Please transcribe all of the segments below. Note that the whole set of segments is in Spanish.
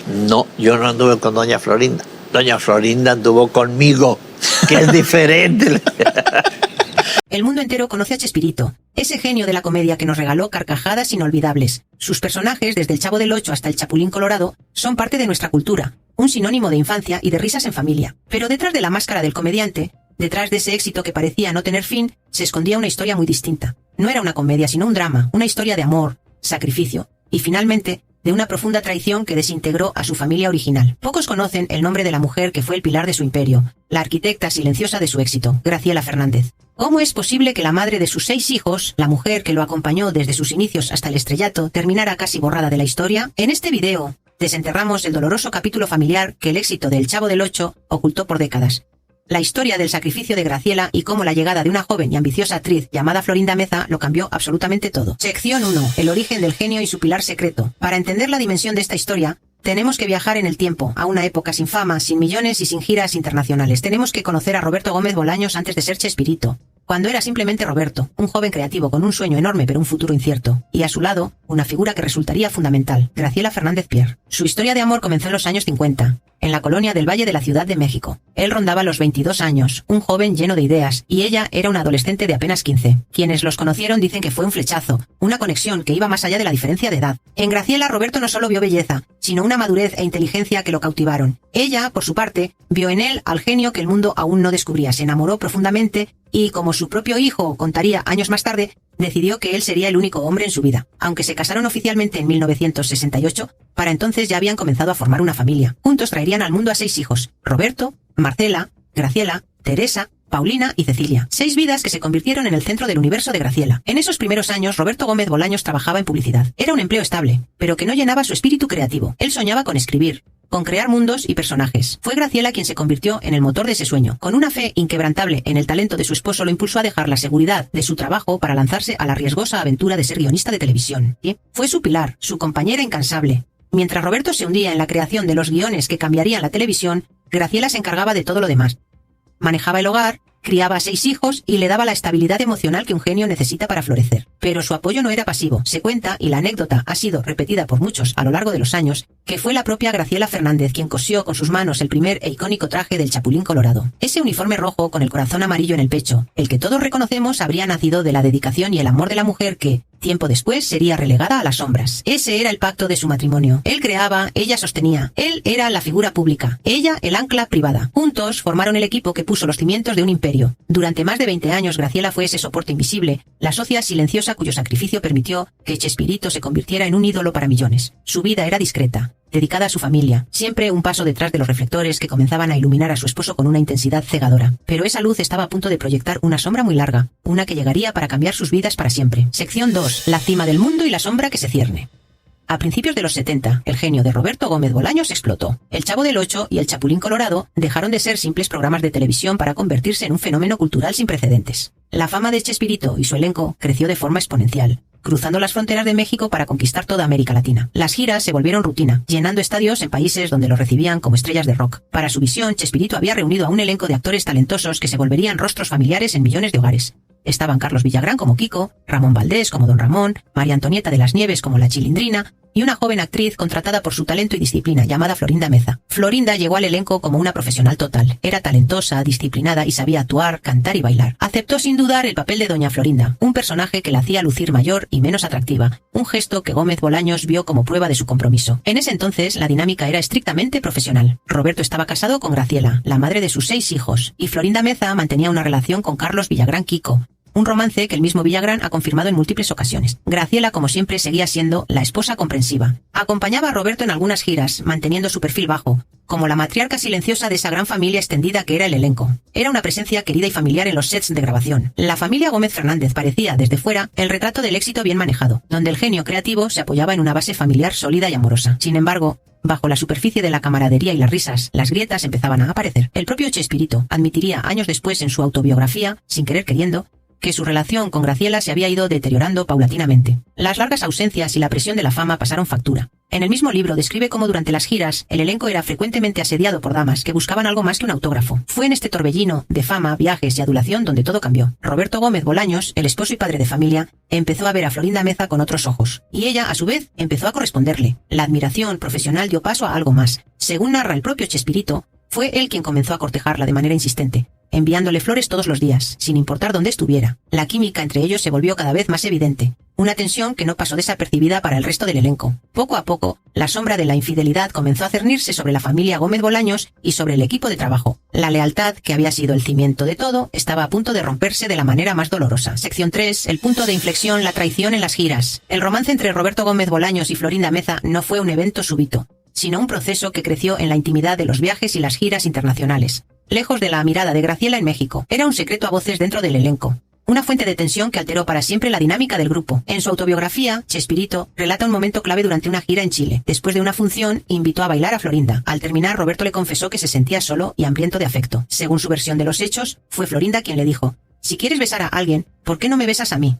No, yo no anduve con doña Florinda. Doña Florinda anduvo conmigo, que es diferente. El mundo entero conoce a Chespirito, ese genio de la comedia que nos regaló carcajadas inolvidables. Sus personajes, desde el Chavo del Ocho hasta el Chapulín Colorado, son parte de nuestra cultura, un sinónimo de infancia y de risas en familia. Pero detrás de la máscara del comediante, detrás de ese éxito que parecía no tener fin, se escondía una historia muy distinta. No era una comedia, sino un drama, una historia de amor, sacrificio y, finalmente, de una profunda traición que desintegró a su familia original. Pocos conocen el nombre de la mujer que fue el pilar de su imperio, la arquitecta silenciosa de su éxito, Graciela Fernández. ¿Cómo es posible que la madre de sus 6 hijos, la mujer que lo acompañó desde sus inicios hasta el estrellato, terminara casi borrada de la historia? En este video, desenterramos el doloroso capítulo familiar que el éxito del Chavo del Ocho ocultó por décadas. La historia del sacrificio de Graciela y cómo la llegada de una joven y ambiciosa actriz llamada Florinda Meza lo cambió absolutamente todo. Sección 1. El origen del genio y su pilar secreto. Para entender la dimensión de esta historia, tenemos que viajar en el tiempo, a una época sin fama, sin millones y sin giras internacionales. Tenemos que conocer a Roberto Gómez Bolaños antes de ser Chespirito, cuando era simplemente Roberto, un joven creativo con un sueño enorme pero un futuro incierto. Y a su lado, una figura que resultaría fundamental, Graciela Fernández Pierre. Su historia de amor comenzó en los años 50, en la colonia del Valle de la Ciudad de México. Él rondaba los 22 años, un joven lleno de ideas, y ella era una adolescente de apenas 15. Quienes los conocieron dicen que fue un flechazo, una conexión que iba más allá de la diferencia de edad. En Graciela, Roberto no solo vio belleza, sino una madurez e inteligencia que lo cautivaron. Ella, por su parte, vio en él al genio que el mundo aún no descubría, se enamoró profundamente y, como su propio hijo contaría años más tarde, decidió que él sería el único hombre en su vida. Aunque se casaron oficialmente en 1968, para entonces ya habían comenzado a formar una familia. Juntos traerían al mundo a 6 hijos: Roberto, Marcela, Graciela, Teresa, Paulina y Cecilia. 6 vidas que se convirtieron en el centro del universo de Graciela. En esos primeros años, Roberto Gómez Bolaños trabajaba en publicidad. Era un empleo estable, pero que no llenaba su espíritu creativo. Él soñaba con escribir, con crear mundos y personajes. Fue Graciela quien se convirtió en el motor de ese sueño. Con una fe inquebrantable en el talento de su esposo, lo impulsó a dejar la seguridad de su trabajo para lanzarse a la riesgosa aventura de ser guionista de televisión. ¿Sí? Fue su pilar, su compañera incansable. Mientras Roberto se hundía en la creación de los guiones que cambiarían la televisión, Graciela se encargaba de todo lo demás. Manejaba el hogar, criaba a 6 hijos y le daba la estabilidad emocional que un genio necesita para florecer. Pero su apoyo no era pasivo. Se cuenta, y la anécdota ha sido repetida por muchos a lo largo de los años, que fue la propia Graciela Fernández quien cosió con sus manos el primer e icónico traje del Chapulín Colorado. Ese uniforme rojo con el corazón amarillo en el pecho, el que todos reconocemos, habría nacido de la dedicación y el amor de la mujer que, tiempo después, sería relegada a las sombras. Ese era el pacto de su matrimonio. Él creaba, ella sostenía. Él era la figura pública, ella el ancla privada. Juntos formaron el equipo que puso los cimientos de un imperio. Durante más de 20 años, Graciela fue ese soporte invisible, la socia silenciosa cuyo sacrificio permitió que Chespirito se convirtiera en un ídolo para millones. Su vida era discreta, dedicada a su familia, siempre un paso detrás de los reflectores que comenzaban a iluminar a su esposo con una intensidad cegadora. Pero esa luz estaba a punto de proyectar una sombra muy larga, una que llegaría para cambiar sus vidas para siempre. Sección 2. La cima del mundo y la sombra que se cierne. A principios de los 70, el genio de Roberto Gómez Bolaños explotó. El Chavo del Ocho y el Chapulín Colorado dejaron de ser simples programas de televisión para convertirse en un fenómeno cultural sin precedentes. La fama de Chespirito y su elenco creció de forma exponencial, cruzando las fronteras de México para conquistar toda América Latina. Las giras se volvieron rutina, llenando estadios en países donde los recibían como estrellas de rock. Para su visión, Chespirito había reunido a un elenco de actores talentosos que se volverían rostros familiares en millones de hogares. Estaban Carlos Villagrán como Kiko, Ramón Valdés como Don Ramón, María Antonieta de las Nieves como la Chilindrina, y una joven actriz contratada por su talento y disciplina llamada Florinda Meza. Florinda llegó al elenco como una profesional total. Era talentosa, disciplinada y sabía actuar, cantar y bailar. Aceptó sin dudar el papel de Doña Florinda, un personaje que la hacía lucir mayor y menos atractiva, un gesto que Gómez Bolaños vio como prueba de su compromiso. En ese entonces, la dinámica era estrictamente profesional. Roberto estaba casado con Graciela, la madre de sus 6 hijos, y Florinda Meza mantenía una relación con Carlos Villagrán Kiko, un romance que el mismo Villagrán ha confirmado en múltiples ocasiones. Graciela, como siempre, seguía siendo la esposa comprensiva. Acompañaba a Roberto en algunas giras, manteniendo su perfil bajo, como la matriarca silenciosa de esa gran familia extendida que era el elenco. Era una presencia querida y familiar en los sets de grabación. La familia Gómez Fernández parecía, desde fuera, el retrato del éxito bien manejado, donde el genio creativo se apoyaba en una base familiar sólida y amorosa. Sin embargo, bajo la superficie de la camaradería y las risas, las grietas empezaban a aparecer. El propio Chespirito admitiría años después en su autobiografía, sin querer queriendo, que su relación con Graciela se había ido deteriorando paulatinamente. Las largas ausencias y la presión de la fama pasaron factura. En el mismo libro describe cómo durante las giras el elenco era frecuentemente asediado por damas que buscaban algo más que un autógrafo. Fue en este torbellino de fama, viajes y adulación donde todo cambió. Roberto Gómez Bolaños, el esposo y padre de familia, empezó a ver a Florinda Meza con otros ojos, y ella, a su vez, empezó a corresponderle. La admiración profesional dio paso a algo más. Según narra el propio Chespirito, fue él quien comenzó a cortejarla de manera insistente, enviándole flores todos los días, sin importar dónde estuviera. La química entre ellos se volvió cada vez más evidente, una tensión que no pasó desapercibida para el resto del elenco. Poco a poco, la sombra de la infidelidad comenzó a cernirse sobre la familia Gómez Bolaños y sobre el equipo de trabajo. La lealtad, que había sido el cimiento de todo, estaba a punto de romperse de la manera más dolorosa. Sección 3. El punto de inflexión, la traición en las giras. El romance entre Roberto Gómez Bolaños y Florinda Meza no fue un evento súbito, sino un proceso que creció en la intimidad de los viajes y las giras internacionales. Lejos de la mirada de Graciela en México, era un secreto a voces dentro del elenco. Una fuente de tensión que alteró para siempre la dinámica del grupo. En su autobiografía, Chespirito relata un momento clave durante una gira en Chile. Después de una función, invitó a bailar a Florinda. Al terminar, Roberto le confesó que se sentía solo y hambriento de afecto. Según su versión de los hechos, fue Florinda quien le dijo: «Si quieres besar a alguien, ¿por qué no me besas a mí?».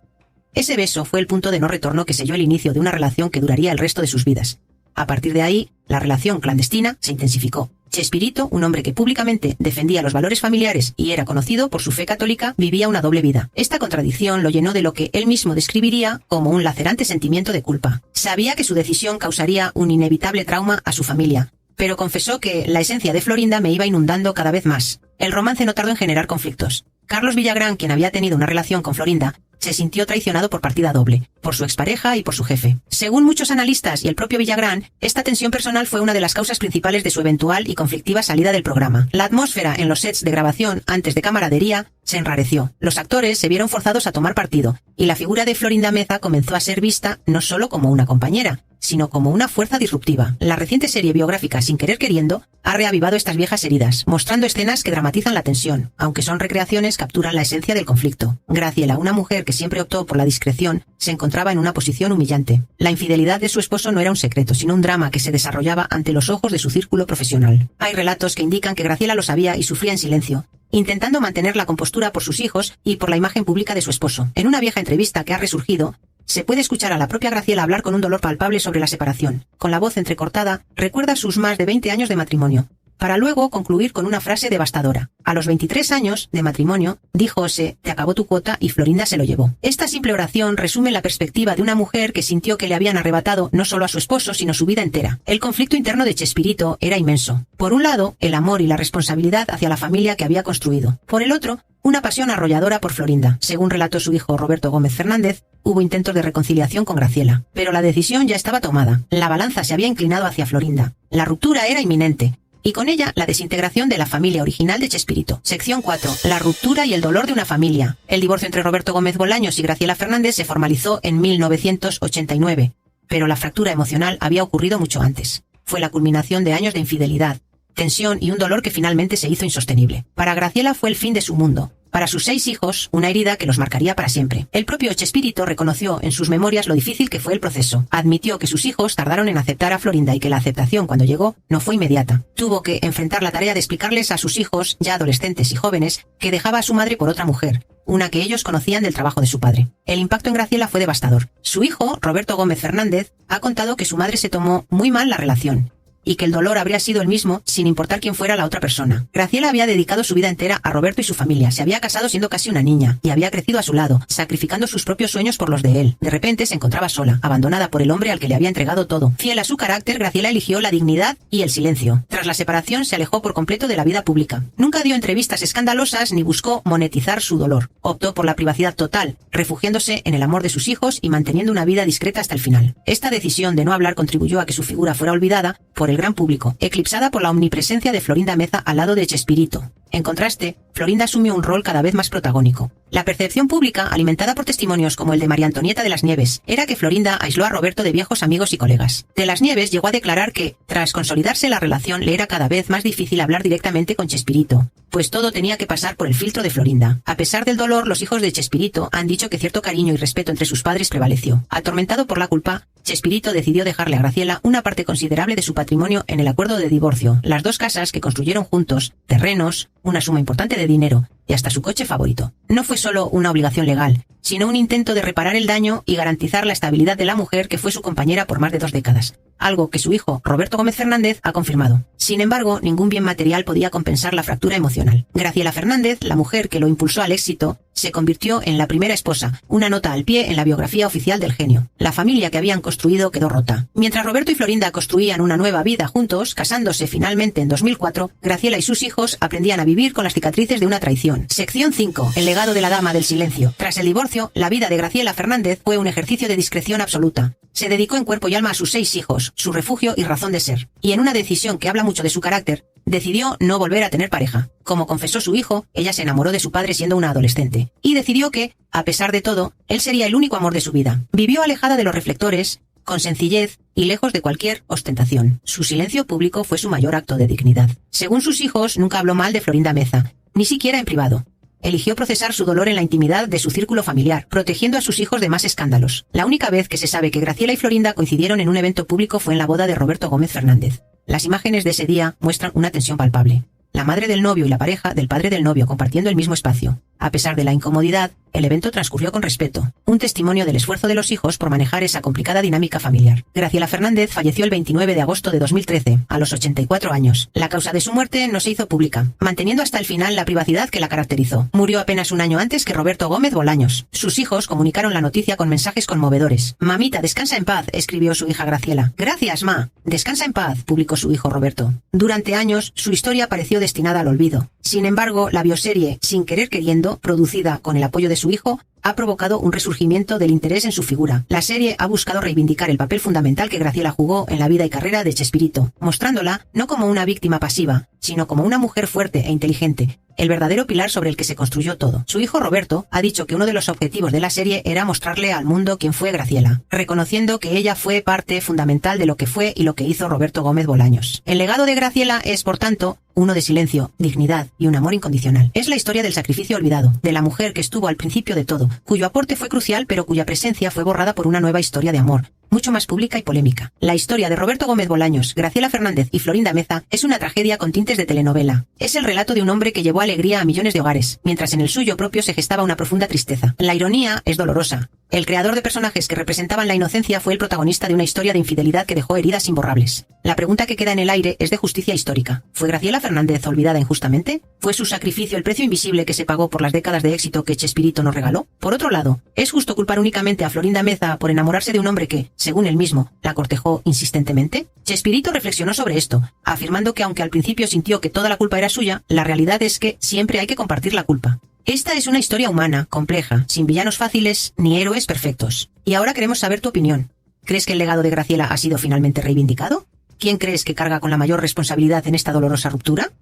Ese beso fue el punto de no retorno que selló el inicio de una relación que duraría el resto de sus vidas. A partir de ahí, la relación clandestina se intensificó. Chespirito, un hombre que públicamente defendía los valores familiares y era conocido por su fe católica, vivía una doble vida. Esta contradicción lo llenó de lo que él mismo describiría como un lacerante sentimiento de culpa. Sabía que su decisión causaría un inevitable trauma a su familia, pero confesó que la esencia de Florinda me iba inundando cada vez más. El romance no tardó en generar conflictos. Carlos Villagrán, quien había tenido una relación con Florinda, se sintió traicionado por partida doble, por su expareja y por su jefe. Según muchos analistas y el propio Villagrán, esta tensión personal fue una de las causas principales de su eventual y conflictiva salida del programa. La atmósfera en los sets de grabación antes de camaradería se enrareció. Los actores se vieron forzados a tomar partido, y la figura de Florinda Meza comenzó a ser vista no solo como una compañera, sino como una fuerza disruptiva. La reciente serie biográfica Sin querer queriendo ha reavivado estas viejas heridas, mostrando escenas que dramatizan la tensión, aunque son recreaciones, capturan la esencia del conflicto. Graciela, una mujer que siempre optó por la discreción, se encontraba en una posición humillante. La infidelidad de su esposo no era un secreto, sino un drama que se desarrollaba ante los ojos de su círculo profesional. Hay relatos que indican que Graciela lo sabía y sufría en silencio, intentando mantener la compostura por sus hijos y por la imagen pública de su esposo. En una vieja entrevista que ha resurgido, se puede escuchar a la propia Graciela hablar con un dolor palpable sobre la separación. Con la voz entrecortada, recuerda sus más de 20 años de matrimonio, para luego concluir con una frase devastadora. A los 23 años de matrimonio, dijo: «Se te acabó tu cuota y Florinda se lo llevó». Esta simple oración resume la perspectiva de una mujer que sintió que le habían arrebatado no solo a su esposo, sino su vida entera. El conflicto interno de Chespirito era inmenso. Por un lado, el amor y la responsabilidad hacia la familia que había construido. Por el otro, una pasión arrolladora por Florinda. Según relató su hijo Roberto Gómez Fernández, hubo intentos de reconciliación con Graciela, pero la decisión ya estaba tomada. La balanza se había inclinado hacia Florinda. La ruptura era inminente, y con ella la desintegración de la familia original de Chespirito. Sección 4. La ruptura y el dolor de una familia. El divorcio entre Roberto Gómez Bolaños y Graciela Fernández se formalizó en 1989, pero la fractura emocional había ocurrido mucho antes. Fue la culminación de años de infidelidad, tensión y un dolor que finalmente se hizo insostenible. Para Graciela fue el fin de su mundo. Para sus 6 hijos, una herida que los marcaría para siempre. El propio Chespirito reconoció en sus memorias lo difícil que fue el proceso. Admitió que sus hijos tardaron en aceptar a Florinda y que la aceptación, cuando llegó, no fue inmediata. Tuvo que enfrentar la tarea de explicarles a sus hijos, ya adolescentes y jóvenes, que dejaba a su madre por otra mujer, una que ellos conocían del trabajo de su padre. El impacto en Graciela fue devastador. Su hijo, Roberto Gómez Fernández, ha contado que su madre se tomó muy mal la relación, y que el dolor habría sido el mismo sin importar quién fuera la otra persona. Graciela había dedicado su vida entera a Roberto y su familia, se había casado siendo casi una niña, y había crecido a su lado, sacrificando sus propios sueños por los de él. De repente se encontraba sola, abandonada por el hombre al que le había entregado todo. Fiel a su carácter, Graciela eligió la dignidad y el silencio. Tras la separación se alejó por completo de la vida pública. Nunca dio entrevistas escandalosas ni buscó monetizar su dolor. Optó por la privacidad total, refugiándose en el amor de sus hijos y manteniendo una vida discreta hasta el final. Esta decisión de no hablar contribuyó a que su figura fuera olvidada por el gran público, eclipsada por la omnipresencia de Florinda Meza al lado de Chespirito. En contraste, Florinda asumió un rol cada vez más protagónico. La percepción pública, alimentada por testimonios como el de María Antonieta de las Nieves, era que Florinda aisló a Roberto de viejos amigos y colegas. De las Nieves llegó a declarar que, tras consolidarse la relación, le era cada vez más difícil hablar directamente con Chespirito, pues todo tenía que pasar por el filtro de Florinda. A pesar del dolor, los hijos de Chespirito han dicho que cierto cariño y respeto entre sus padres prevaleció. Atormentado por la culpa, Chespirito decidió dejarle a Graciela una parte considerable de su patrimonio en el acuerdo de divorcio. Las dos casas que construyeron juntos, terrenos, una suma importante de de dinero y hasta su coche favorito. No fue solo una obligación legal, sino un intento de reparar el daño y garantizar la estabilidad de la mujer que fue su compañera por más de 2 décadas, algo que su hijo, Roberto Gómez Fernández, ha confirmado. Sin embargo, ningún bien material podía compensar la fractura emocional. Graciela Fernández, la mujer que lo impulsó al éxito, se convirtió en la primera esposa, una nota al pie en la biografía oficial del genio. La familia que habían construido quedó rota. Mientras Roberto y Florinda construían una nueva vida juntos, casándose finalmente en 2004, Graciela y sus hijos aprendían a vivir con las cicatrices de una traición. Sección 5. El legado de la dama del silencio. Tras el divorcio, la vida de Graciela Fernández fue un ejercicio de discreción absoluta. Se dedicó en cuerpo y alma a sus 6 hijos, su refugio y razón de ser. Y en una decisión que habla mucho de su carácter, decidió no volver a tener pareja. Como confesó su hijo, ella se enamoró de su padre siendo una adolescente. Y decidió que, a pesar de todo, él sería el único amor de su vida. Vivió alejada de los reflectores, con sencillez y lejos de cualquier ostentación. Su silencio público fue su mayor acto de dignidad. Según sus hijos, nunca habló mal de Florinda Meza, ni siquiera en privado. Eligió procesar su dolor en la intimidad de su círculo familiar, protegiendo a sus hijos de más escándalos. La única vez que se sabe que Graciela y Florinda coincidieron en un evento público fue en la boda de Roberto Gómez Fernández. Las imágenes de ese día muestran una tensión palpable. La madre del novio y la pareja del padre del novio compartiendo el mismo espacio. A pesar de la incomodidad, el evento transcurrió con respeto, un testimonio del esfuerzo de los hijos por manejar esa complicada dinámica familiar. Graciela Fernández falleció el 29 de agosto de 2013, a los 84 años. La causa de su muerte no se hizo pública, manteniendo hasta el final la privacidad que la caracterizó. Murió apenas un año antes que Roberto Gómez Bolaños. Sus hijos comunicaron la noticia con mensajes conmovedores. «Mamita, descansa en paz», escribió su hija Graciela. «Gracias, ma. Descansa en paz», publicó su hijo Roberto. Durante años, su historia pareció destinada al olvido. Sin embargo, la bioserie Sin querer queriendo, producida con el apoyo de su hijo, ha provocado un resurgimiento del interés en su figura. La serie ha buscado reivindicar el papel fundamental que Graciela jugó en la vida y carrera de Chespirito, mostrándola no como una víctima pasiva, sino como una mujer fuerte e inteligente, el verdadero pilar sobre el que se construyó todo. Su hijo Roberto ha dicho que uno de los objetivos de la serie era mostrarle al mundo quién fue Graciela, reconociendo que ella fue parte fundamental de lo que fue y lo que hizo Roberto Gómez Bolaños. El legado de Graciela es, por tanto, uno de silencio, dignidad y un amor incondicional. Es la historia del sacrificio olvidado, de la mujer que estuvo al principio de todo, cuyo aporte fue crucial pero cuya presencia fue borrada por una nueva historia de amor, mucho más pública y polémica. La historia de Roberto Gómez Bolaños, Graciela Fernández y Florinda Meza es una tragedia con tintes de telenovela. Es el relato de un hombre que llevó alegría a millones de hogares, mientras en el suyo propio se gestaba una profunda tristeza. La ironía es dolorosa. El creador de personajes que representaban la inocencia fue el protagonista de una historia de infidelidad que dejó heridas imborrables. La pregunta que queda en el aire es de justicia histórica. ¿Fue Graciela Fernández olvidada injustamente? ¿Fue su sacrificio el precio invisible que se pagó por las décadas de éxito que Chespirito nos regaló? Por otro lado, ¿es justo culpar únicamente a Florinda Meza por enamorarse de un hombre que, según él mismo, la cortejó insistentemente? Chespirito reflexionó sobre esto, afirmando que aunque al principio sintió que toda la culpa era suya, la realidad es que siempre hay que compartir la culpa. Esta es una historia humana, compleja, sin villanos fáciles ni héroes perfectos. Y ahora queremos saber tu opinión. ¿Crees que el legado de Graciela ha sido finalmente reivindicado? ¿Quién crees que carga con la mayor responsabilidad en esta dolorosa ruptura?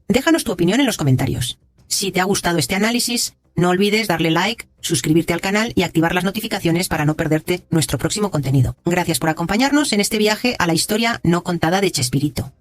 Déjanos tu opinión en los comentarios. Si te ha gustado este análisis, no olvides darle like, suscribirte al canal y activar las notificaciones para no perderte nuestro próximo contenido. Gracias por acompañarnos en este viaje a la historia no contada de Chespirito.